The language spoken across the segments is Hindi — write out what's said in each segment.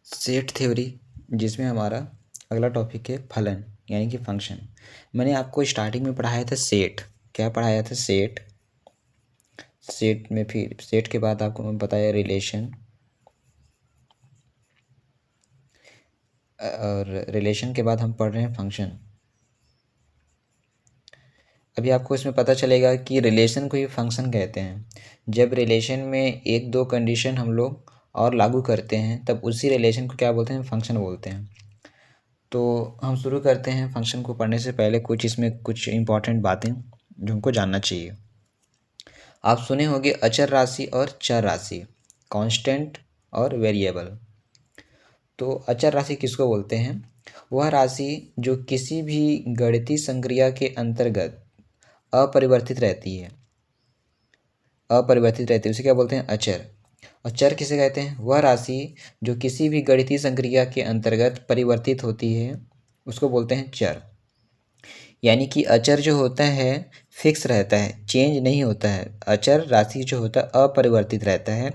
सेट थ्योरी, जिसमें हमारा अगला टॉपिक है फलन यानी कि फंक्शन। मैंने आपको स्टार्टिंग में पढ़ाया था सेट। क्या पढ़ाया था? सेट। सेट में फिर सेट के बाद आपको मैं बताया रिलेशन, और रिलेशन के बाद हम पढ़ रहे हैं फंक्शन। अभी आपको इसमें पता चलेगा कि रिलेशन को ही फंक्शन कहते हैं। जब रिलेशन में एक दो कंडीशन हम लोग और लागू करते हैं तब उसी रिलेशन को क्या बोलते हैं? फंक्शन बोलते हैं। तो हम शुरू करते हैं। फंक्शन को पढ़ने से पहले इसमें कुछ इम्पॉर्टेंट बातें जो हमको जानना चाहिए। आप सुने होंगे अचर राशि और चर राशि, कांस्टेंट और वेरिएबल। तो अचर राशि किसको बोलते हैं? वह राशि जो किसी भी गणितीय संक्रिया के अंतर्गत अपरिवर्तित रहती है। उसे क्या बोलते हैं? अचर। और चर किसे कहते हैं? वह राशि जो किसी भी गणितीय संक्रिया के अंतर्गत परिवर्तित होती है, उसको बोलते हैं चर। यानी कि अचर जो होता है फिक्स रहता है, चेंज नहीं होता है। अचर राशि जो होता है अपरिवर्तित रहता है,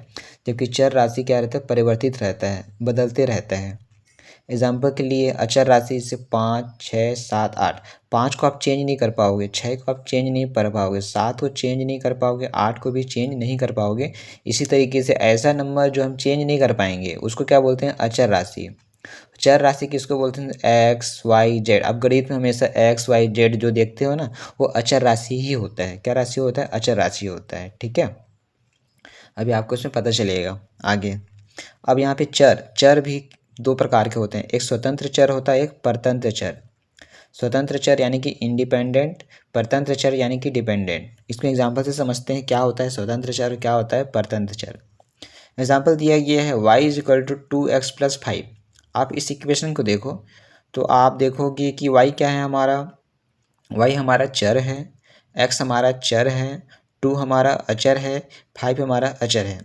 जबकि चर राशि क्या रहता है? परिवर्तित रहता है, बदलते रहता है। एग्जाम्पल के लिए अचर राशि से 5, 6, 7, 8। 5 को आप चेंज नहीं कर पाओगे, 6 को आप चेंज नहीं कर पाओगे, 7 को चेंज नहीं कर पाओगे, 8 को भी चेंज नहीं कर पाओगे। इसी तरीके से ऐसा नंबर जो हम चेंज नहीं कर पाएंगे उसको क्या बोलते हैं? अचर राशि। चर राशि किसको बोलते हैं? X y z. आप गणित में हमेशा एक्स वाई जेड जो देखते हो ना, वो अचर राशि ही होता है। क्या राशि होता है? अचर राशि होता है। ठीक है, अभी आपको इसमें पता चलेगा आगे। अब यहाँ पे चर भी दो प्रकार के होते हैं। एक स्वतंत्र चर होता है, एक परतंत्र चर। स्वतंत्र चर यानी कि इंडिपेंडेंट, परतंत्र चर यानी कि डिपेंडेंट। इसमें एग्जाम्पल से समझते हैं क्या होता है स्वतंत्र चर, क्या होता है परतंत्र चर। एग्जाम्पल दिया गया है y is equal to 2x+5। आप इस इक्वेशन को देखो तो आप देखोगे कि y क्या है हमारा? y हमारा चर है, x हमारा चर है, 2 हमारा अचर है, 5 हमारा अचर है।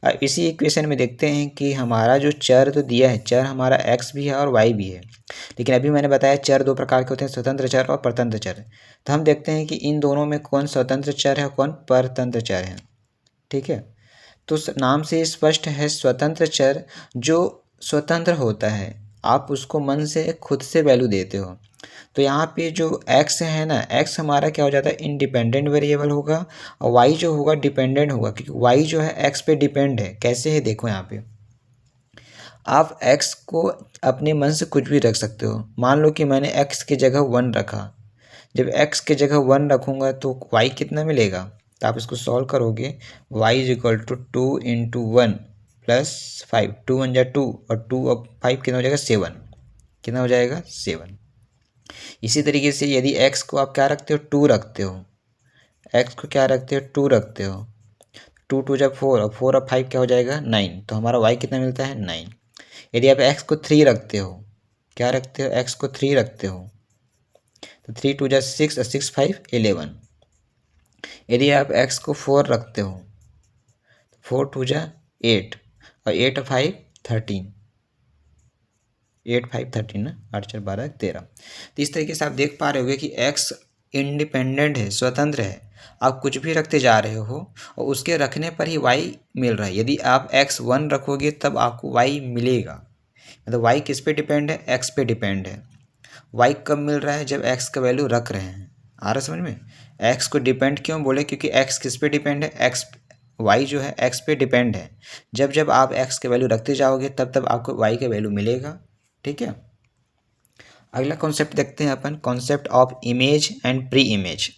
अब इसी इक्वेशन में देखते हैं कि हमारा जो चर तो दिया है, चर हमारा x भी है और y भी है। लेकिन अभी मैंने बताया चर दो प्रकार के होते हैं, स्वतंत्र चर और परतंत्र चर। तो हम देखते हैं कि इन दोनों में कौन स्वतंत्र चर है, कौन परतंत्र चर है। ठीक है, तो नाम से स्पष्ट है, स्वतंत्र चर जो स्वतंत्र होता है, आप उसको मन से खुद से वैल्यू देते हो। तो यहाँ पे जो x है ना, x हमारा क्या हो जाता है? इंडिपेंडेंट वेरिएबल होगा, और y जो होगा डिपेंडेंट होगा, क्योंकि y जो है x पे डिपेंड है। कैसे है देखो, यहाँ पे आप x को अपने मन से कुछ भी रख सकते हो। मान लो कि मैंने x की जगह 1 रखा। जब x की जगह 1 रखूँगा तो y कितना मिलेगा? तो आप इसको सॉल्व करोगे, y is equal to 2 into 1 plus 5। 2 1 जा 2, और 2 और 5 कितना हो जाएगा? 7। कितना हो जाएगा? 7। इसी तरीके से यदि x को आप क्या रखते हो? 2 रखते हो। x को क्या रखते हो? 2 रखते हो। 2 2 जा 4, और 4 और 5 क्या हो जाएगा? 9। तो हमारा y कितना मिलता है? 9। यदि आप x को 3 रखते हो, क्या रखते हो? x को 3 रखते हो, तो 3 2 जा 6, और 6 5 11। यदि आप x को 4 रखते हो, 4 2 जा 8, और 8 और 5 13। 8 5 13 ना, 8 4 12 13। तो इस तरीके से आप देख पा रहे होगे कि x इंडिपेंडेंट है, स्वतंत्र है। आप कुछ भी रखते जा रहे हो और उसके रखने पर ही y मिल रहा है। यदि आप x 1 रखोगे तब आपको y मिलेगा। मतलब y किस पे डिपेंड है? x पे डिपेंड है। y कब मिल रहा है? जब x का वैल्यू रख रहे हैं। आ रहा समझ में? x को डिपेंड क्यों बोले? क्योंकि x किस पे डिपेंड है? x, y जो है x पे डिपेंड है। जब जब आप x के वैल्यू रखते जाओगे तब तब आपको y का वैल्यू मिलेगा। ठीक है, अगला कॉन्सेप्ट देखते हैं अपन, concept of image and pre image.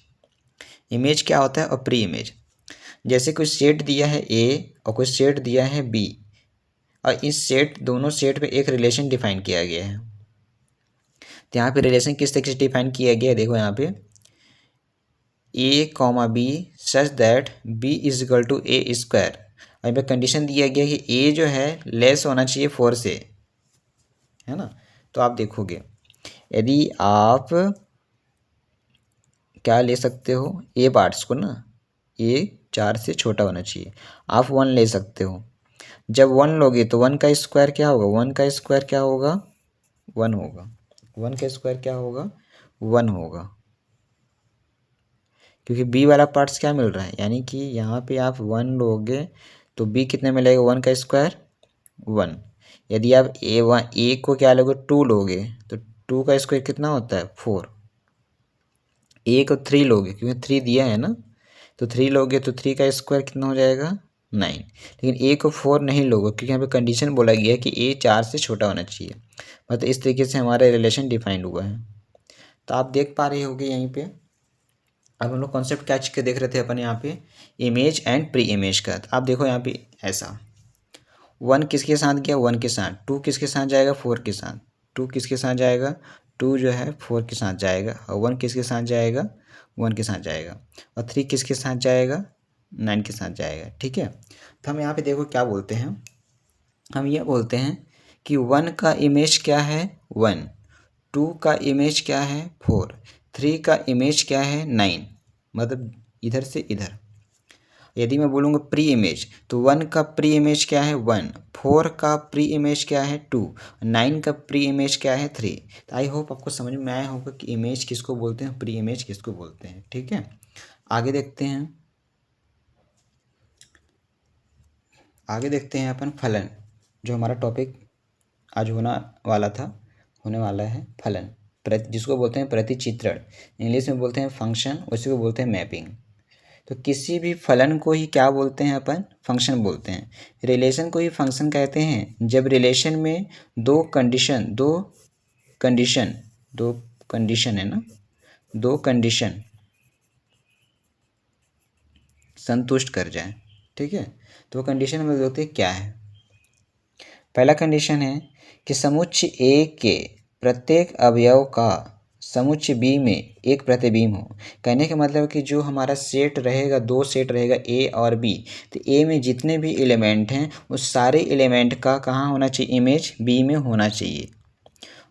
Image क्या होता है और प्री इमेज। जैसे कोई सेट दिया है A और कोई सेट दिया है B, और इस दोनों सेट में एक रिलेशन डिफाइन किया गया है। तो यहाँ पे रिलेशन किस तरीके से डिफाइन किया गया है? देखो यहाँ पे a comma b such that b is equal to a square. और यहाँ पे कंडीशन दिया गया है कि a जो है लेस होना चाहिए 4 से, है ना। तो आप देखोगे यदि आप क्या ले सकते हो, a पार्ट्स को ना, a 4 से छोटा होना चाहिए। आप 1 ले सकते हो। जब 1 लोगे तो 1 का स्क्वायर क्या होगा? 1 का स्क्वायर क्या होगा? 1 होगा। 1 का स्क्वायर क्या होगा? 1 होगा, क्योंकि b वाला पार्ट्स क्या मिल रहा है, यानी कि यहाँ पे आप 1 लोगे तो b कितने मिलेगा? 1 का स्क्वायर 1। यदि आप ए को क्या लोगे 2 लोगे तो 2 का स्क्वायर कितना होता है 4। ए को 3 लोगे क्योंकि 3 दिया है ना, तो 3 लोगे तो 3 का स्क्वायर कितना हो जाएगा 9। लेकिन ए को 4 नहीं लोगे क्योंकि यहाँ पे कंडीशन बोला गया है कि ए 4 से छोटा होना चाहिए। मतलब इस तरीके से हमारा रिलेशन डिफाइंड हुआ है। तो आप देख पा रहे होगे यहीं पे। अब हम लोग कॉन्सेप्ट क्या चीज़ के देख रहे थे अपन यहाँ पे, इमेज एंड प्री इमेज का। तो आप देखो यहाँ पे ऐसा 1 किसके साथ गया 1 के साथ, 2 किसके साथ जाएगा 4 के साथ, 2 किसके साथ जाएगा 2 जो है 4 के साथ जाएगा, और 1 किसके साथ जाएगा 1 के साथ जाएगा, और 3 किसके साथ जाएगा 9 के साथ जाएगा। ठीक है, तो हम यहाँ पे देखो क्या बोलते हैं, हम ये बोलते हैं कि 1 का इमेज क्या है 1, 2 का इमेज क्या है 4, 3 का इमेज क्या है 9, मतलब इधर से इधर। यदि मैं बोलूँगा प्री इमेज तो 1 का प्री इमेज क्या है 1, 4 का प्री इमेज क्या है 2, 9 का प्री इमेज क्या है 3। तो आई होप आपको समझ में आया होगा कि इमेज किसको बोलते हैं, प्री इमेज किसको बोलते हैं। ठीक है, आगे देखते हैं, आगे देखते हैं अपन फलन, जो हमारा टॉपिक आज होने वाला है फलन, जिसको बोलते हैं प्रतिचित्रण, इंग्लिश में बोलते हैं फंक्शन, उसी को बोलते हैं मैपिंग। तो किसी भी फलन को ही क्या बोलते हैं अपन, फंक्शन बोलते हैं। रिलेशन को ही फंक्शन कहते हैं जब रिलेशन में दो कंडीशन है ना, दो कंडीशन संतुष्ट कर जाए। ठीक है, तो कंडीशन में बोलते हैं क्या है। पहला कंडीशन है कि समुच्चय ए के प्रत्येक अवयव का समुच्चय बी में एक प्रतिबिंब हो। कहने का मतलब कि जो हमारा सेट रहेगा, दो सेट रहेगा ए और बी, तो ए में जितने भी एलिमेंट हैं उस सारे एलिमेंट का कहाँ होना चाहिए, इमेज बी में होना चाहिए।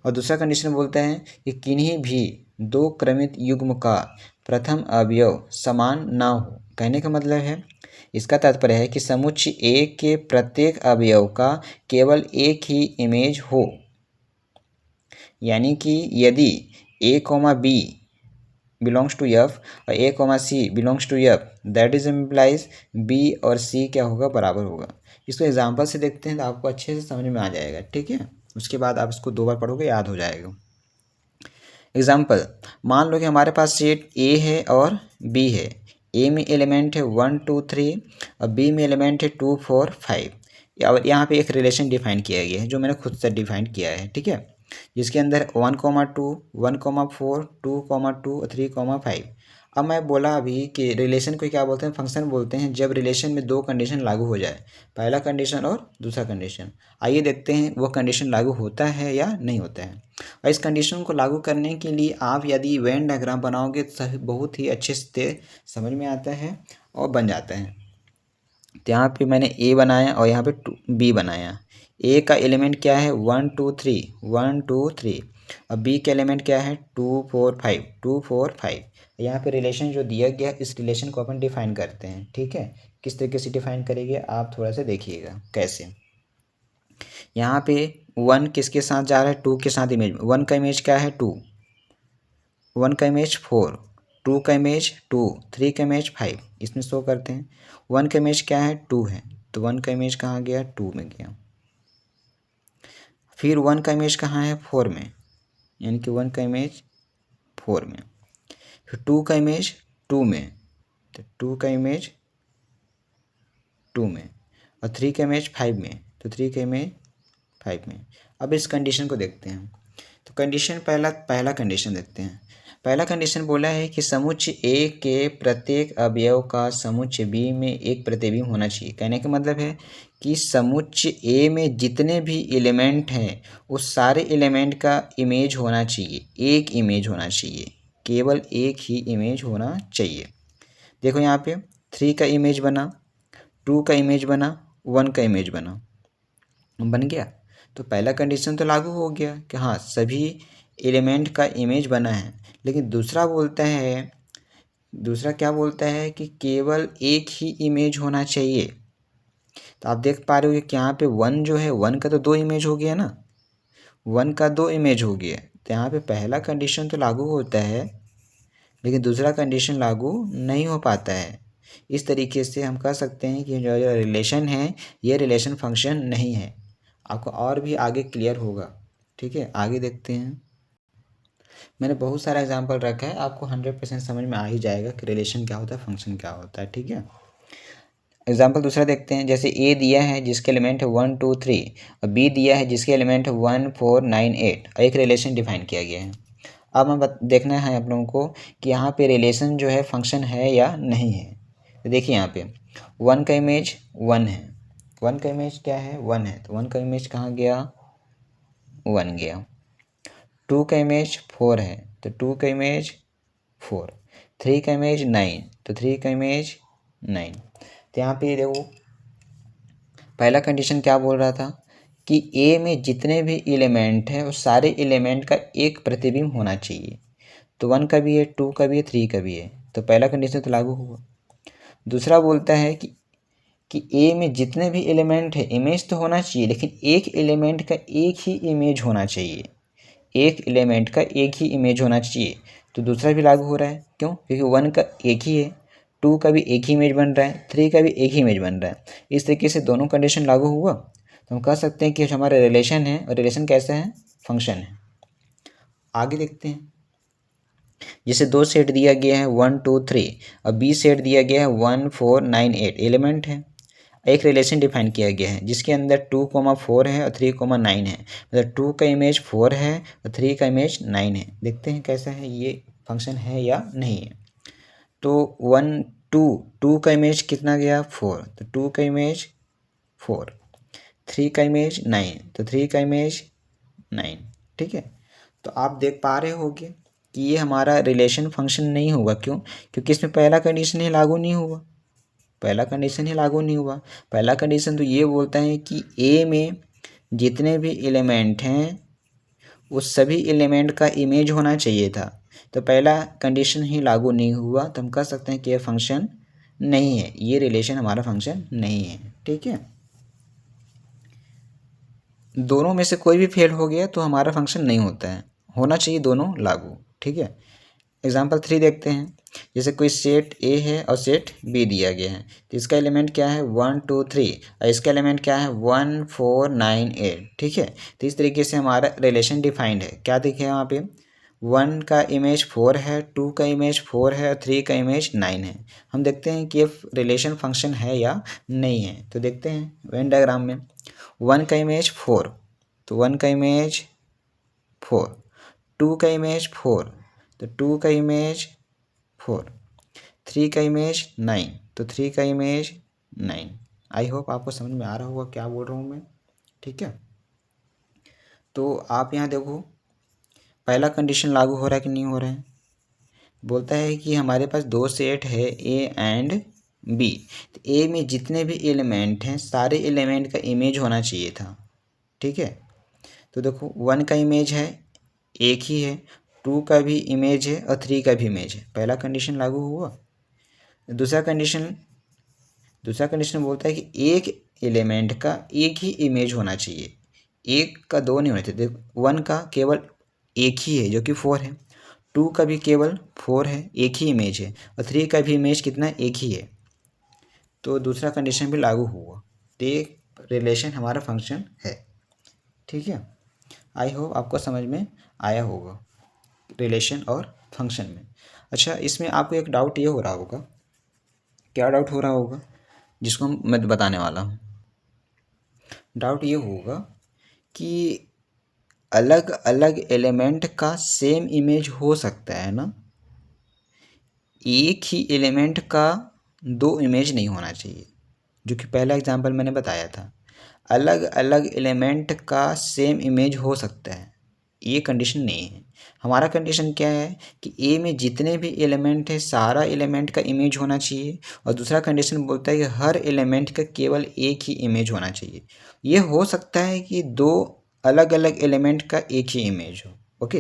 और दूसरा कंडीशन बोलता है कि किन्हीं भी दो क्रमित युग्म का प्रथम अवयव समान ना हो। कहने का मतलब है, इसका तात्पर्य है कि समुच्चय ए के प्रत्येक अवयव का केवल एक ही इमेज हो। यानी कि यदि ए comma B belongs to F और ए comma C belongs to F, that is implies B और सी क्या होगा, बराबर होगा। इसको एग्जाम्पल से देखते हैं तो आपको अच्छे से समझ में आ जाएगा। ठीक है, उसके बाद आप इसको 2 बार पढ़ोगे याद हो जाएगा। एग्जाम्पल, मान लो कि हमारे पास सेट ए है और बी है। ए में एलिमेंट है 1 2 3 और बी में एलिमेंट है 2 4 5। और यहाँ पे एक रिलेशन डिफाइन किया गया है जो मैंने खुद से डिफाइन किया है। ठीक है, जिसके अंदर 1 2 1 4 2 2 3 5। अब मैं बोला अभी कि रिलेशन को क्या बोलते हैं, फंक्शन बोलते हैं जब रिलेशन में दो कंडीशन लागू हो जाए, पहला कंडीशन और दूसरा कंडीशन। आइए देखते हैं वो कंडीशन लागू होता है या नहीं होता है। और इस कंडीशन को लागू करने के लिए आप यदि वेन डायग्राम बनाओगे तो बहुत ही अच्छे से समझ में आता है और बन जाता है। तो यहाँ पे मैंने ए बनाया और यहाँ पे बी बनाया। ए का एलिमेंट क्या है 1 2 3 1 2 3, और बी का एलिमेंट क्या है 2 4 5 2 4 5। यहाँ पे रिलेशन जो दिया गया इस रिलेशन को अपन डिफाइन करते हैं। ठीक है, किस तरीके से डिफाइन करेंगे आप थोड़ा सा देखिएगा कैसे। यहाँ पे 1 किसके साथ जा रहा है 2 के साथ इमेज में, 1 का इमेज क्या है 2, 1 का इमेज 4, 2 का इमेज 2, 3 का इमेज 5, इसमें शो करते हैं। 1 का इमेज क्या है 2 है, तो 1 का इमेज कहाँ गया 2 में गया। फिर 1 का इमेज कहाँ है 4 में, यानी कि 1 का इमेज 4 में। फिर 2 का इमेज 2 में, तो 2 का इमेज 2 में, और 3 का इमेज 5 में, तो 3 का इमेज 5 में। अब इस कंडीशन को देखते हैं। तो कंडीशन पहला कंडीशन देखते हैं। पहला कंडीशन बोला है कि समुच्चय ए के प्रत्येक अवयव का समुच्चय बी में एक प्रतिबिंब होना चाहिए। कहने का मतलब है कि समुच्चय ए में जितने भी एलिमेंट हैं उस सारे एलिमेंट का इमेज होना चाहिए, एक इमेज होना चाहिए, केवल एक ही इमेज होना चाहिए। देखो यहाँ पे 3 का इमेज बना, 2 का इमेज बना, 1 का इमेज बना, बन गया। तो पहला कंडीशन तो लागू हो गया कि हाँ सभी एलिमेंट का इमेज बना है। लेकिन दूसरा क्या बोलता है कि केवल एक ही इमेज होना चाहिए। तो आप देख पा रहे हो कि यहाँ पे 1 जो है 1 का तो 2 इमेज हो गया ना, 1 का 2 इमेज हो गया। तो यहाँ पे पहला कंडीशन तो लागू होता है लेकिन दूसरा कंडीशन लागू नहीं हो पाता है। इस तरीके से हम कह सकते हैं कि जो रिलेशन है ये रिलेशन फंक्शन नहीं है। आपको और भी आगे क्लियर होगा। ठीक है, आगे देखते हैं। मैंने बहुत सारा एग्जांपल रखा है, आपको 100% समझ में आ ही जाएगा कि रिलेशन क्या होता है, फंक्शन क्या होता है। ठीक है, एग्जाम्पल दूसरा देखते हैं। जैसे ए दिया है जिसके एलिमेंट है 1 2 3 और बी दिया है जिसके एलिमेंट है 1 4 9 8 और एक रिलेशन डिफाइन किया गया है। अब हम देखना है आप लोगों को कि यहाँ पे रिलेशन जो है फंक्शन है या नहीं है। तो देखिए यहाँ पे 1 का इमेज 1 है, 1 का इमेज क्या है 1 है, तो 1 का इमेज कहाँ गया 1 गया। 2 का इमेज 4 है तो 2 का इमेज 4। 3 का इमेज 9 तो 3 का इमेज 9। तो यहाँ पे देखो पहला कंडीशन क्या बोल रहा था कि ए में जितने भी एलिमेंट हैं उस सारे एलिमेंट का एक प्रतिबिंब होना चाहिए। तो 1 का भी है, 2 का भी है, 3 का भी है, तो पहला कंडीशन तो लागू हुआ। दूसरा बोलता है कि ए में जितने भी एलिमेंट है इमेज तो होना चाहिए लेकिन एक एलिमेंट का एक ही इमेज होना चाहिए, एक एलिमेंट का एक ही इमेज होना चाहिए। तो दूसरा भी लागू हो रहा है, क्यों? क्योंकि 1 का एक ही है, 2 का भी एक ही इमेज बन रहा है, 3 का भी एक ही इमेज बन रहा है। इस तरीके से दोनों कंडीशन लागू हुआ तो हम कह सकते हैं कि हमारा रिलेशन है, और रिलेशन कैसा है, फंक्शन है। आगे देखते हैं। जैसे दो सेट दिया गया है 1 2 3 और बी सेट दिया गया है 1 4 9 8 एलिमेंट है। एक रिलेशन डिफाइन किया गया है जिसके अंदर 2,4 है और 3,9 है, मतलब 2 का इमेज 4 है और 3 का इमेज 9 है। देखते हैं कैसा है, ये फंक्शन है या नहीं है। तो 1 2 का इमेज कितना गया 4, तो 2 का इमेज 4। 3 का इमेज 9 तो 3 का इमेज 9। ठीक है, तो आप देख पा रहे होगे कि ये हमारा रिलेशन फंक्शन नहीं होगा। क्यों? क्योंकि इसमें पहला कंडीशन ही लागू नहीं हुआ, पहला कंडीशन ही लागू नहीं हुआ। पहला कंडीशन तो ये बोलता है कि ए में जितने भी एलिमेंट हैं उस सभी एलिमेंट का इमेज होना चाहिए था, तो पहला कंडीशन ही लागू नहीं हुआ, तो हम कह सकते हैं कि यह फंक्शन नहीं है, ये रिलेशन हमारा फंक्शन नहीं है। ठीक है, दोनों में से कोई भी फेल हो गया तो हमारा फंक्शन नहीं होता है, होना चाहिए दोनों लागू। ठीक है, एग्जाम्पल 3 देखते हैं। जैसे कोई सेट ए है और सेट बी दिया गया है, तो इसका एलिमेंट क्या है 1 2 3 और इसका एलिमेंट क्या है 1 4 9 8। ठीक है, तो इस तरीके से हमारा रिलेशन डिफाइंड है। क्या दिखे यहाँ पे, 1 का इमेज 4 है, 2 का इमेज 4 है और 3 का इमेज 9 है। हम देखते हैं कि ये रिलेशन फंक्शन है या नहीं है। तो देखते हैं वेन डायग्राम में 1 का इमेज 4 तो 1 का इमेज 4, 2 का इमेज 4 तो 2 का इमेज 4, 3 का इमेज 9 तो 3 का इमेज 9। आई होप आपको समझ में आ रहा होगा क्या बोल रहा हूँ मैं। ठीक है, तो आप यहाँ देखो पहला कंडीशन लागू हो रहा है कि नहीं हो रहा है। बोलता है कि हमारे पास दो सेट है ए एंड बी, तो ए में जितने भी एलिमेंट हैं सारे एलिमेंट का इमेज होना चाहिए था। ठीक है, तो देखो 1 का इमेज है एक ही है, 2 का भी इमेज है और 3 का भी इमेज है, पहला कंडीशन लागू हुआ। दूसरा कंडीशन बोलता है कि एक एलिमेंट का एक ही इमेज होना चाहिए, एक का दो नहीं होना चाहिए। देखो 1 का केवल एक ही है जो कि 4 है, 2 का भी केवल 4 है, एक ही इमेज है, और 3 का भी इमेज कितना एक ही है, तो दूसरा कंडीशन भी लागू हुआ, तो एक रिलेशन हमारा फंक्शन है। ठीक है, आई होप आपको समझ में आया होगा रिलेशन और फंक्शन में। अच्छा, इसमें आपको एक डाउट ये हो रहा होगा, क्या डाउट हो रहा होगा जिसको मैं बताने वाला हूँ। डाउट ये होगा कि अलग अलग एलिमेंट का सेम इमेज हो सकता है ना, एक ही एलिमेंट का दो इमेज नहीं होना चाहिए, जो कि पहला एग्जांपल मैंने बताया था। अलग अलग एलिमेंट का सेम इमेज हो सकता है, ये कंडीशन नहीं है। हमारा कंडीशन क्या है कि ए में जितने भी एलिमेंट है सारा एलिमेंट का इमेज होना चाहिए, और दूसरा कंडीशन बोलता है कि हर एलिमेंट का केवल एक ही इमेज होना चाहिए। ये हो सकता है कि दो अलग अलग एलिमेंट का एक ही इमेज हो। ओके,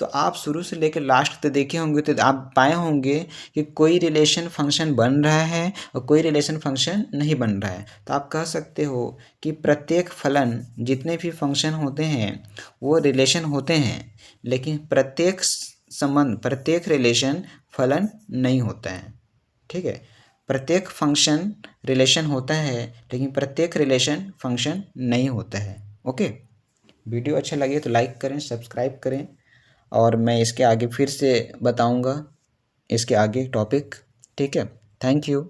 तो आप शुरू से लेकर लास्ट तक देखे होंगे तो आप पाए होंगे कि कोई रिलेशन फंक्शन बन रहा है और कोई रिलेशन फंक्शन नहीं बन रहा है। तो आप कह सकते हो कि प्रत्येक फलन जितने भी फंक्शन होते हैं वो रिलेशन होते हैं, लेकिन प्रत्येक संबंध प्रत्येक रिलेशन फलन नहीं होता है। ठीक है, प्रत्येक फंक्शन रिलेशन होता है, लेकिन प्रत्येक रिलेशन फंक्शन नहीं होता है। ओके, वीडियो अच्छा लगे तो लाइक करें, सब्सक्राइब करें, और मैं इसके आगे फिर से बताऊंगा इसके आगे टॉपिक। ठीक है, थैंक यू।